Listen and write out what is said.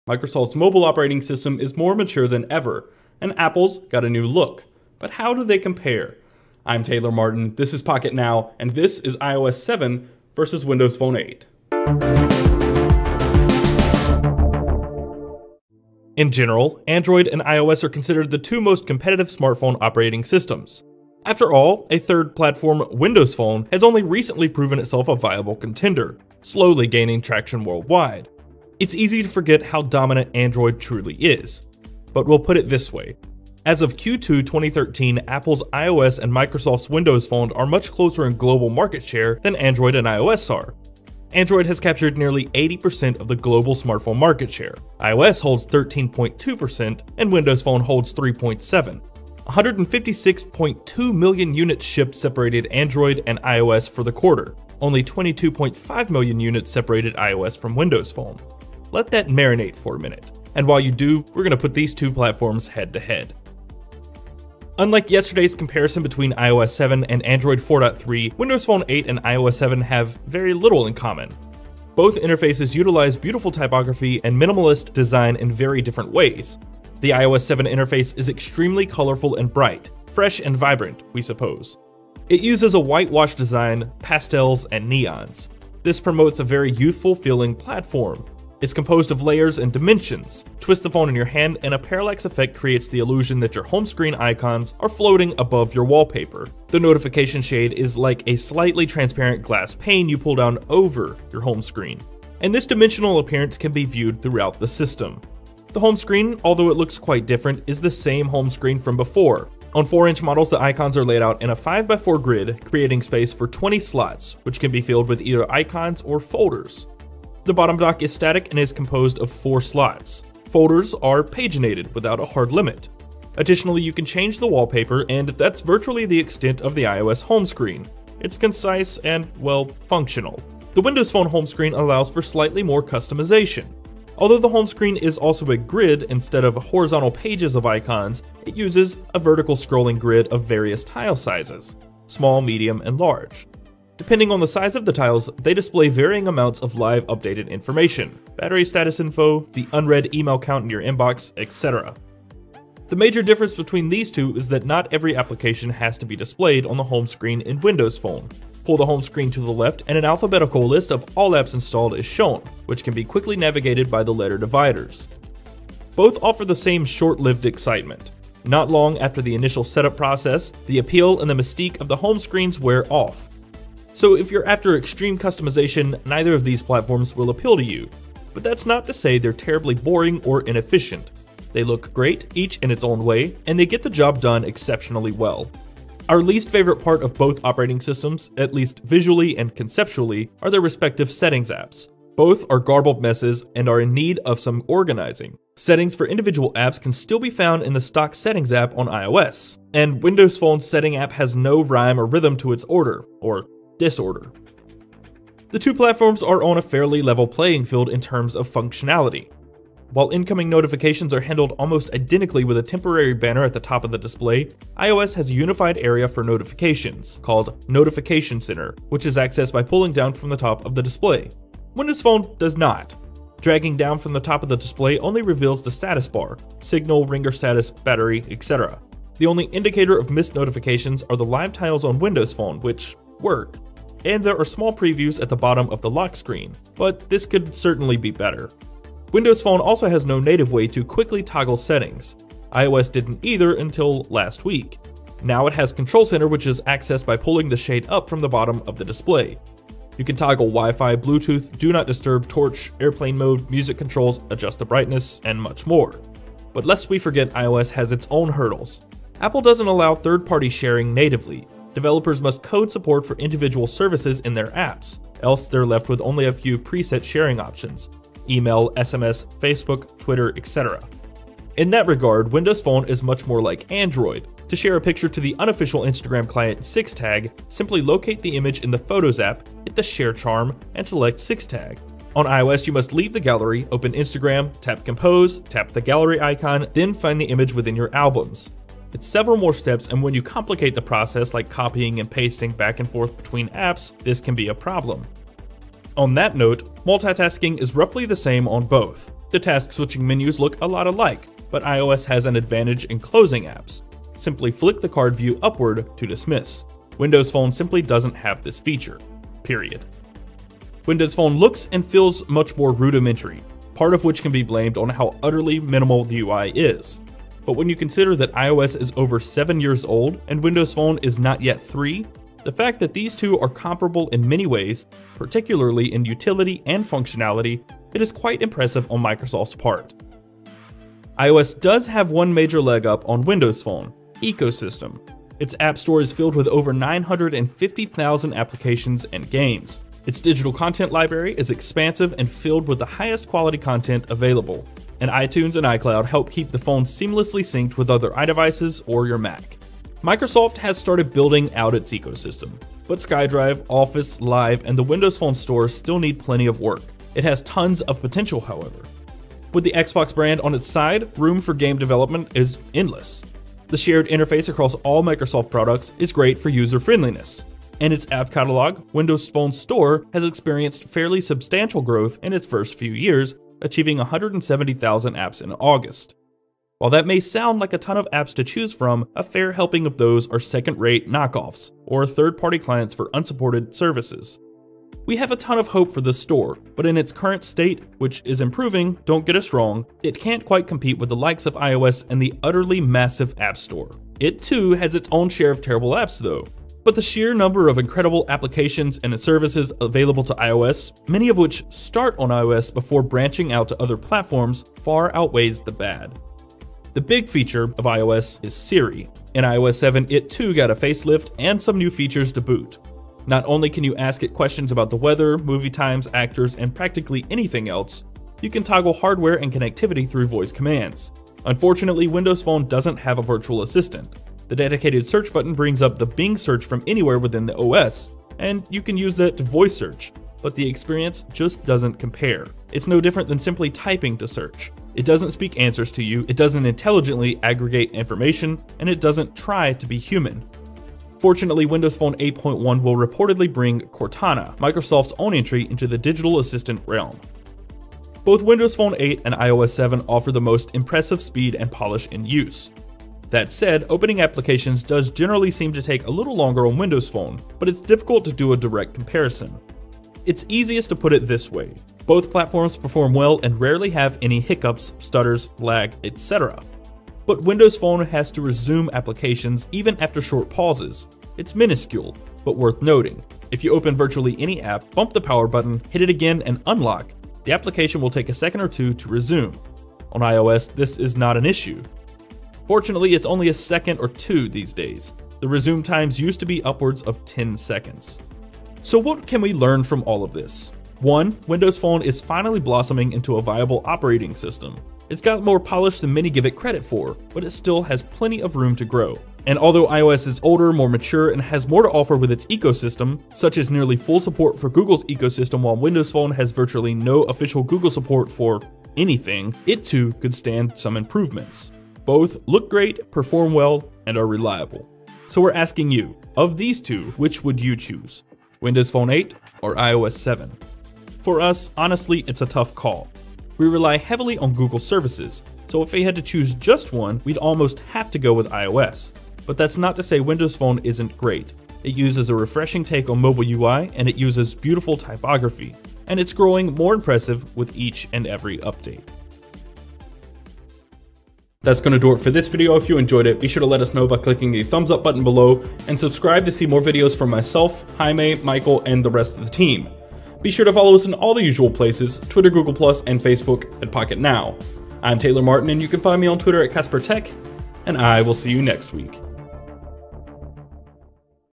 Microsoft's mobile operating system is more mature than ever, and Apple's got a new look. But how do they compare? I'm Taylor Martin, this is Pocket Now, and this is iOS 7 versus Windows Phone 8. In general, Android and iOS are considered the two most competitive smartphone operating systems. After all, a third platform, Windows Phone, has only recently proven itself a viable contender, slowly gaining traction worldwide. It's easy to forget how dominant Android truly is. But we'll put it this way. As of Q2 2013, Apple's iOS and Microsoft's Windows Phone are much closer in global market share than Android and iOS are. Android has captured nearly 80% of the global smartphone market share. iOS holds 13.2% and Windows Phone holds 3.7%. 156.2 million units shipped separated Android and iOS for the quarter. Only 22.5 million units separated iOS from Windows Phone. Let that marinate for a minute. And while you do, we're going to put these two platforms head to head. Unlike yesterday's comparison between iOS 7 and Android 4.3, Windows Phone 8 and iOS 7 have very little in common. Both interfaces utilize beautiful typography and minimalist design in very different ways. The iOS 7 interface is extremely colorful and bright, fresh and vibrant, we suppose. It uses a whitewash design, pastels, and neons. This promotes a very youthful feeling platform. It's composed of layers and dimensions. Twist the phone in your hand and a parallax effect creates the illusion that your home screen icons are floating above your wallpaper. The notification shade is like a slightly transparent glass pane you pull down over your home screen. And this dimensional appearance can be viewed throughout the system. The home screen, although it looks quite different, is the same home screen from before. On 4-inch models, the icons are laid out in a 5x4 grid, creating space for 20 slots, which can be filled with either icons or folders. The bottom dock is static and is composed of 4 slots. Folders are paginated without a hard limit. Additionally, you can change the wallpaper, and that's virtually the extent of the iOS home screen. It's concise and, well, functional. The Windows Phone home screen allows for slightly more customization. Although the home screen is also a grid instead of horizontal pages of icons, it uses a vertical scrolling grid of various tile sizes, small, medium, and large. Depending on the size of the tiles, they display varying amounts of live updated information, battery status info, the unread email count in your inbox, etc. The major difference between these two is that not every application has to be displayed on the home screen in Windows Phone. Pull the home screen to the left and an alphabetical list of all apps installed is shown, which can be quickly navigated by the letter dividers. Both offer the same short-lived excitement. Not long after the initial setup process, the appeal and the mystique of the home screens wear off. So if you're after extreme customization, neither of these platforms will appeal to you. But that's not to say they're terribly boring or inefficient. They look great, each in its own way, and they get the job done exceptionally well. Our least favorite part of both operating systems, at least visually and conceptually, are their respective settings apps. Both are garbled messes and are in need of some organizing. Settings for individual apps can still be found in the stock settings app on iOS, and Windows Phone's setting app has no rhyme or rhythm to its order, or disorder. The two platforms are on a fairly level playing field in terms of functionality. While incoming notifications are handled almost identically with a temporary banner at the top of the display, iOS has a unified area for notifications, called Notification Center, which is accessed by pulling down from the top of the display. Windows Phone does not. Dragging down from the top of the display only reveals the status bar, signal, ringer status, battery, etc. The only indicator of missed notifications are the live tiles on Windows Phone, which work. And there are small previews at the bottom of the lock screen, but this could certainly be better. Windows Phone also has no native way to quickly toggle settings. iOS didn't either until last week. Now it has Control Center, which is accessed by pulling the shade up from the bottom of the display. You can toggle Wi-Fi, Bluetooth, Do Not Disturb, Torch, Airplane Mode, music controls, adjust the brightness, and much more. But lest we forget, iOS has its own hurdles. Apple doesn't allow third-party sharing natively. Developers must code support for individual services in their apps, else they're left with only a few preset sharing options: email, SMS, Facebook, Twitter, etc. In that regard, Windows Phone is much more like Android. To share a picture to the unofficial Instagram client SixTag, simply locate the image in the Photos app, hit the Share charm, and select SixTag. On iOS, you must leave the gallery, open Instagram, tap Compose, tap the gallery icon, then find the image within your albums. It's several more steps, and when you complicate the process like copying and pasting back and forth between apps, this can be a problem. On that note, multitasking is roughly the same on both. The task switching menus look a lot alike, but iOS has an advantage in closing apps. Simply flick the card view upward to dismiss. Windows Phone simply doesn't have this feature. Period. Windows Phone looks and feels much more rudimentary, part of which can be blamed on how utterly minimal the UI is. But when you consider that iOS is over 7 years old and Windows Phone is not yet 3, the fact that these two are comparable in many ways, particularly in utility and functionality, it is quite impressive on Microsoft's part. iOS does have one major leg up on Windows Phone: ecosystem. Its App Store is filled with over 950,000 applications and games. Its digital content library is expansive and filled with the highest quality content available, and iTunes and iCloud help keep the phone seamlessly synced with other iDevices or your Mac. Microsoft has started building out its ecosystem, but SkyDrive, Office, Live, and the Windows Phone Store still need plenty of work. It has tons of potential, however. With the Xbox brand on its side, room for game development is endless. The shared interface across all Microsoft products is great for user friendliness, and its app catalog, Windows Phone Store, has experienced fairly substantial growth in its first few years, achieving 170,000 apps in August. While that may sound like a ton of apps to choose from, a fair helping of those are second-rate knockoffs, or third-party clients for unsupported services. We have a ton of hope for this store, but in its current state, which is improving, don't get us wrong, it can't quite compete with the likes of iOS and the utterly massive App Store. It too has its own share of terrible apps though, but the sheer number of incredible applications and services available to iOS, many of which start on iOS before branching out to other platforms, far outweighs the bad. The big feature of iOS is Siri. In iOS 7, it too got a facelift and some new features to boot. Not only can you ask it questions about the weather, movie times, actors, and practically anything else, you can toggle hardware and connectivity through voice commands. Unfortunately, Windows Phone doesn't have a virtual assistant. The dedicated search button brings up the Bing search from anywhere within the OS, and you can use that to voice search, but the experience just doesn't compare. It's no different than simply typing to search. It doesn't speak answers to you, it doesn't intelligently aggregate information, and it doesn't try to be human. Fortunately, Windows Phone 8.1 will reportedly bring Cortana, Microsoft's own entry into the digital assistant realm. Both Windows Phone 8 and iOS 7 offer the most impressive speed and polish in use. That said, opening applications does generally seem to take a little longer on Windows Phone, but it's difficult to do a direct comparison. It's easiest to put it this way: both platforms perform well and rarely have any hiccups, stutters, lag, etc. But Windows Phone has to resume applications even after short pauses. It's minuscule, but worth noting. If you open virtually any app, bump the power button, hit it again, and unlock, the application will take a second or two to resume. On iOS, this is not an issue. Fortunately, it's only a second or two these days. The resume times used to be upwards of 10 seconds. So what can we learn from all of this? 1. Windows Phone is finally blossoming into a viable operating system. It's got more polish than many give it credit for, but it still has plenty of room to grow. And although iOS is older, more mature, and has more to offer with its ecosystem, such as nearly full support for Google's ecosystem while Windows Phone has virtually no official Google support for anything, it too could stand some improvements. Both look great, perform well, and are reliable. So we're asking you, of these two, which would you choose? Windows Phone 8 or iOS 7? For us, honestly, it's a tough call. We rely heavily on Google services, so if we had to choose just one, we'd almost have to go with iOS. But that's not to say Windows Phone isn't great. It uses a refreshing take on mobile UI, and it uses beautiful typography, and it's growing more impressive with each and every update. That's going to do it for this video. If you enjoyed it, be sure to let us know by clicking the thumbs up button below, and subscribe to see more videos from myself, Jaime, Michael, and the rest of the team. Be sure to follow us in all the usual places: Twitter, Google+, and Facebook at Pocket Now. I'm Taylor Martin, and you can find me on Twitter at CasperTech, and I will see you next week.